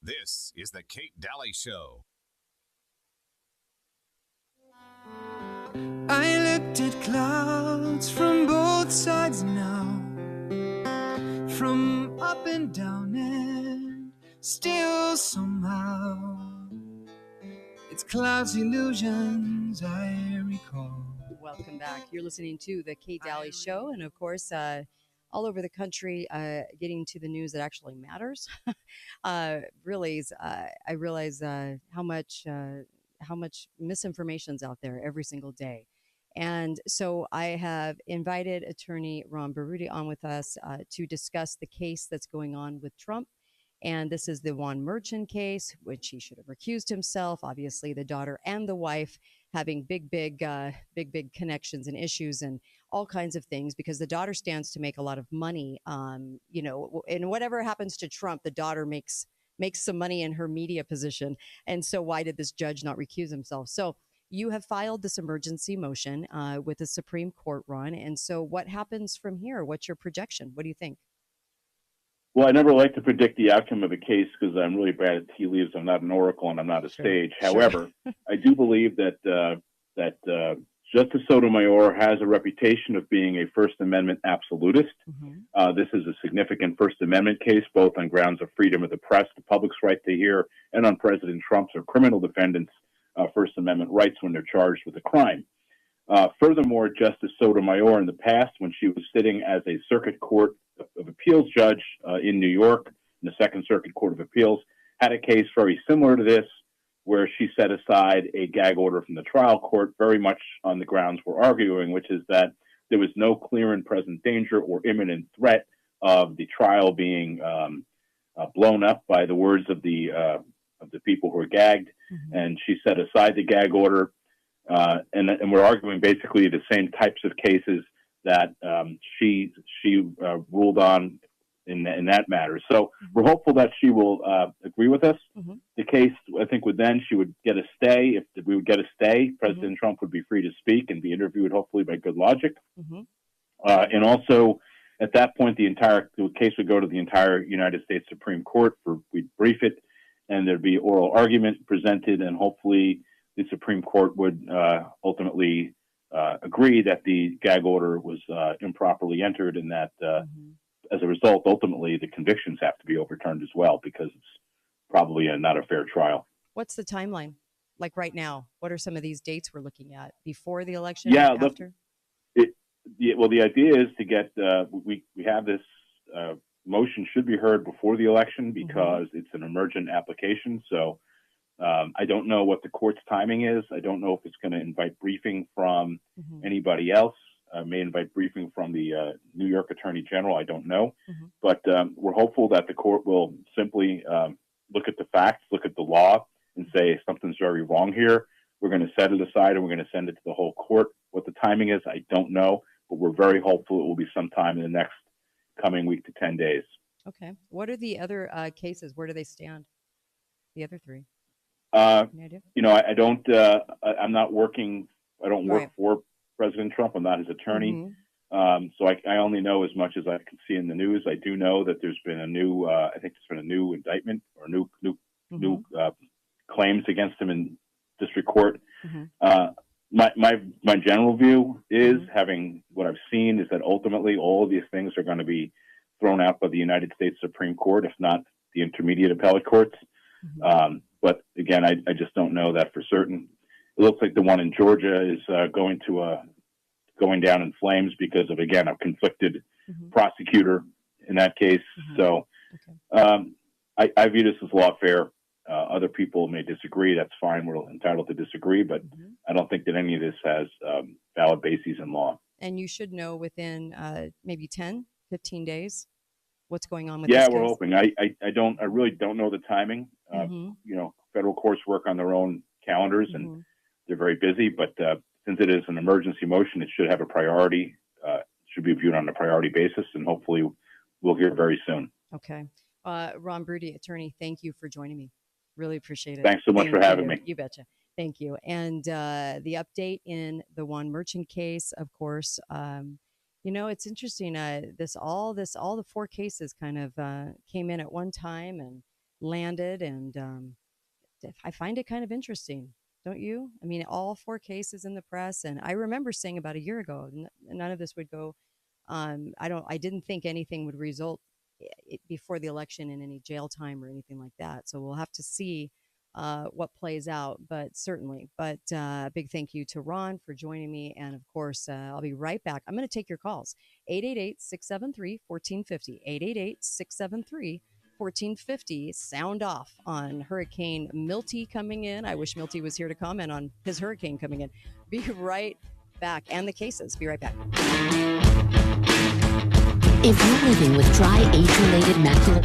This is the Kate Daly Show. I looked at clouds from both sides now, from up and down, and still somehow it's clouds illusions I recall. Welcome back. You're listening to the Kate Daly Show, and of course, all over the country, getting to the news that actually matters. Really, I realize how much misinformation's out there every single day. And so I have invited attorney Ron Berutti on with us to discuss the case that's going on with Trump. And this is the Juan Merchant case, which he should have recused himself. Obviously, the daughter and the wife having big connections and issues and all kinds of things because the daughter stands to make a lot of money. And whatever happens to Trump, the daughter makes some money in her media position. And so, why did this judge not recuse himself? So, you have filed this emergency motion with the Supreme Court, Ron. And so, what happens from here? What's your projection? What do you think? Well, I never like to predict the outcome of a case because I'm really bad at tea leaves. I'm not an oracle and I'm not a sage. However, I do believe that Justice Sotomayor has a reputation of being a First Amendment absolutist. This is a significant First Amendment case, both on grounds of freedom of the press, the public's right to hear, and on President Trump's or criminal defendants' First Amendment rights when they're charged with a crime. Furthermore, Justice Sotomayor in the past, when she was sitting as a circuit court of appeals judge in New York, in the Second Circuit Court of Appeals, had a case very similar to this, where she set aside a gag order from the trial court very much on the grounds we're arguing, which is that there was no clear and present danger or imminent threat of the trial being blown up by the words of the people who were gagged, and she set aside the gag order. And we're arguing basically the same types of cases that she ruled on in that matter. So we're hopeful that she will agree with us. The case, I think, she would get a stay. If we would get a stay, President Trump would be free to speak and be interviewed, hopefully by good logic. And also, at that point, the case would go to the entire United States Supreme Court. We'd brief it, and there'd be oral argument presented, and hopefully the Supreme Court would ultimately agree that the gag order was improperly entered, and that as a result, ultimately, the convictions have to be overturned as well, because it's probably not a fair trial. What's the timeline? Like right now, what are some of these dates we're looking at? Before the election? Yeah, after? The idea is to get, we have this motion should be heard before the election because it's an emergent application. So I don't know what the court's timing is. I don't know if it's going to invite briefing from anybody else. May invite briefing from the New York Attorney General. I don't know. But we're hopeful that the court will simply look at the facts, look at the law, and say something's very wrong here. We're going to set it aside and we're going to send it to the whole court. What the timing is, I don't know. But we're very hopeful it will be sometime in the next coming week to 10 days. Okay. What are the other cases? Where do they stand? The other three? Any idea? I don't. I'm not working. I don't work for President Trump. I'm not his attorney. So I only know as much as I can see in the news. I do know that there's been a new. I think there's been a new indictment or new claims against him in district court. My general view is, having what I've seen, is that ultimately all of these things are going to be thrown out by the United States Supreme Court, if not the intermediate appellate courts. But again, I just don't know that for certain. It looks like the one in Georgia is going down in flames because of, again, a conflicted prosecutor in that case. So I view this as lawfare. Other people may disagree. That's fine. We're entitled to disagree, but I don't think that any of this has valid bases in law. And you should know within maybe 10, 15 days what's going on with this case. Yeah, we're hoping. I really don't know the timing. Federal courts work on their own calendars and they're very busy, but since it is an emergency motion, it should have a priority, should be viewed on a priority basis, and hopefully we'll hear very soon. Okay. Ron Berutti, attorney, thank you for joining me. Really appreciate it. Thanks so much for having me. You betcha. Thank you. And the update in the Juan Merchant case, of course, it's interesting. All the four cases kind of came in at one time, and landed, and I find it kind of interesting. Don't you? I mean, all 4 cases in the press, and I remember saying about a year ago, none of this would go. I didn't think anything would result before the election in any jail time or anything like that. So we'll have to see what plays out, but certainly. But big thank you to Ron for joining me. And of course, I'll be right back. I'm going to take your calls. 888-673-1450. 888-673-1450. Sound off on Hurricane Milty coming in. I wish Milty was here to comment on his hurricane coming in. Be right back. And the cases. Be right back. If you're living with dry, age-related macular...